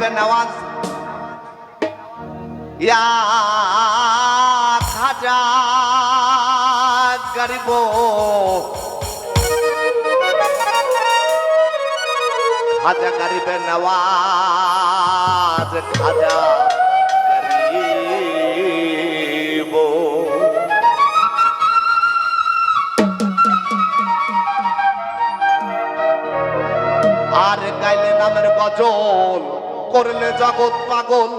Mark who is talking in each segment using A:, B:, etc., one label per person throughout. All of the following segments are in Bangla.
A: গাইবে নেওয়াজ ইয়া খাজা গরিব খাজা গরিবে নেওয়াজ খাজা গরিব আর গাইলে নামের গজল করলে জগৎ পাগল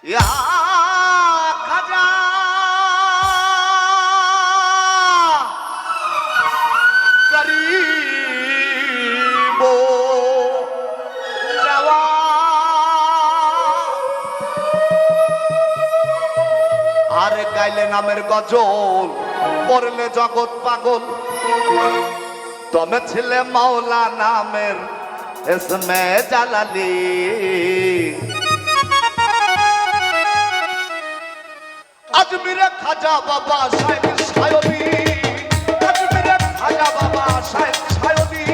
A: ইয়া খাজা গরিব আর গাইলে নামের গজল করলে জগৎ পাগল তুমি ছিলে মাওলা নামের ইসমে জালালি আজমিরে খাজা বাবা সাহেব সায়লি আজমিরে খাজা বাবা সাহেব সায়লি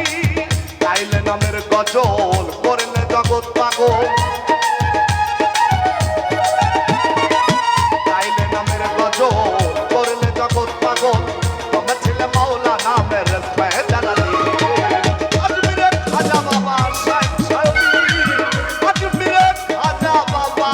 A: গাইলে নামের গজল করলে জগৎ পাগল গাইলে নামের গজল করলে জগৎ পাগল তুমি ছিলে মাওলা নামের ইসমে জালালি আজমিরে খাজা বাবা সাহেব সায়লি আজমিরে খাজা বাবা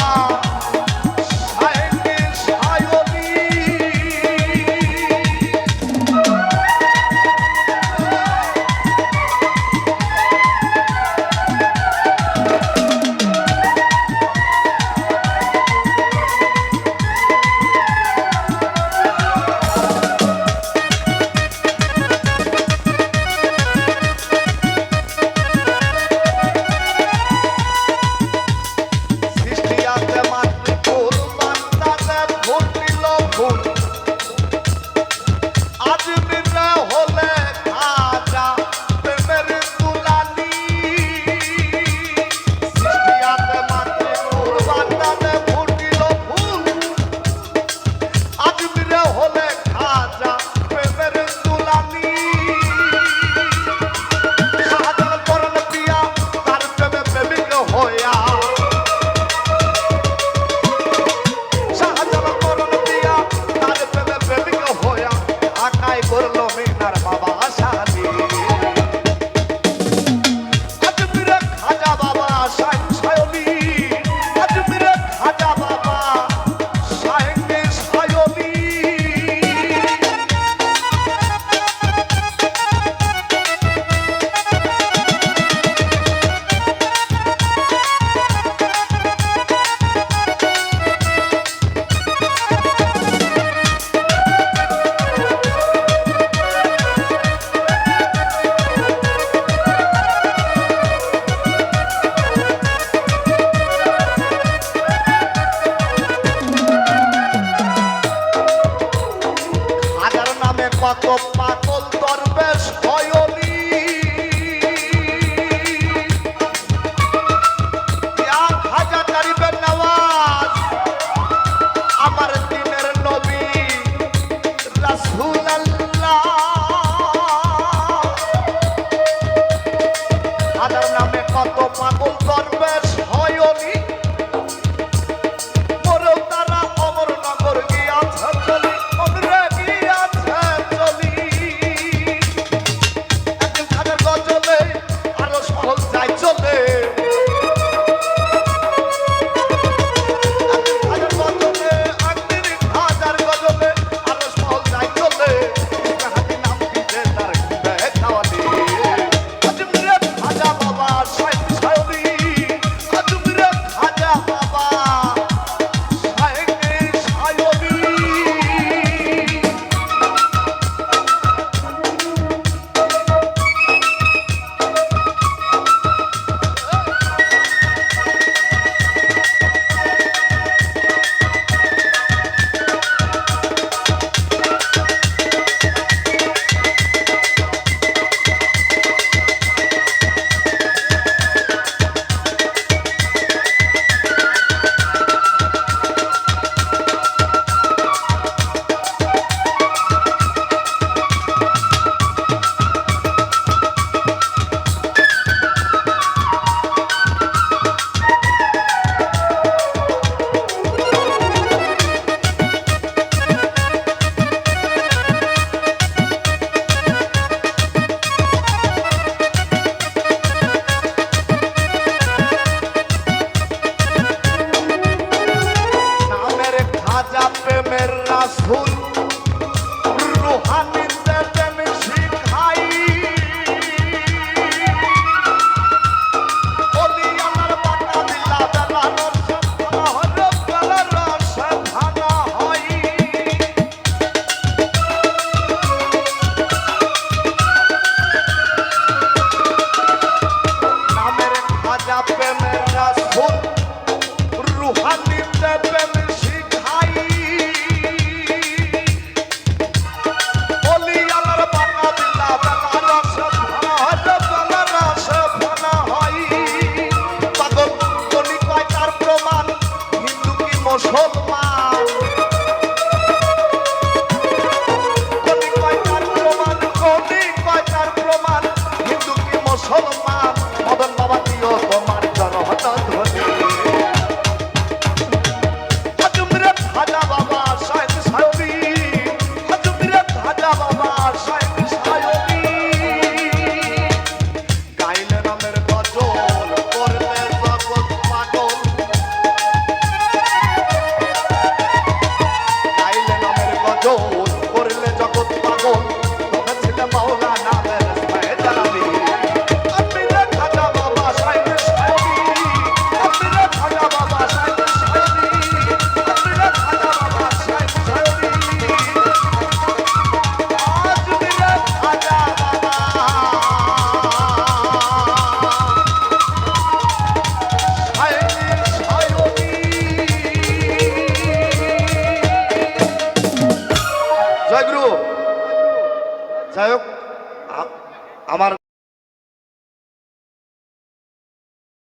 A: প্রেমের রাসূল রুহানিতে প্রেম শিখাই বলি আল্লাহর বানা দিলা বেলা রস ভানা হয় বেলা রস ভানা হয় পাগল গলি কয় তার প্রমাণ হিন্দু কি মুসলমান গলি কয় তার প্রমাণ হিন্দু কি মুসলমান মদন বাবা দিও তোমার জনহত ধ্বনি হাজুমরে খাজা বাবা শাহেদ সায়বি হাজুমরে খাজা বাবা শাহেদ সায়বি গাইলে নামের গজল করলে জগৎ পাগল গাইলে নামের গজল করলে জগৎ পাগল তবে ছিল মাওলা নামের ফয়দালি আপনি রে খাজা বাবা শাহেদ সায়বি আপনি রে খাজা বাবা শাহেদ সায়বি আপনি রে খাজা বাবা শাহেদ সায়বি আজ রে খাজা বাবা শাহেদ সায়বি জয় গুরু যাই হোক আমার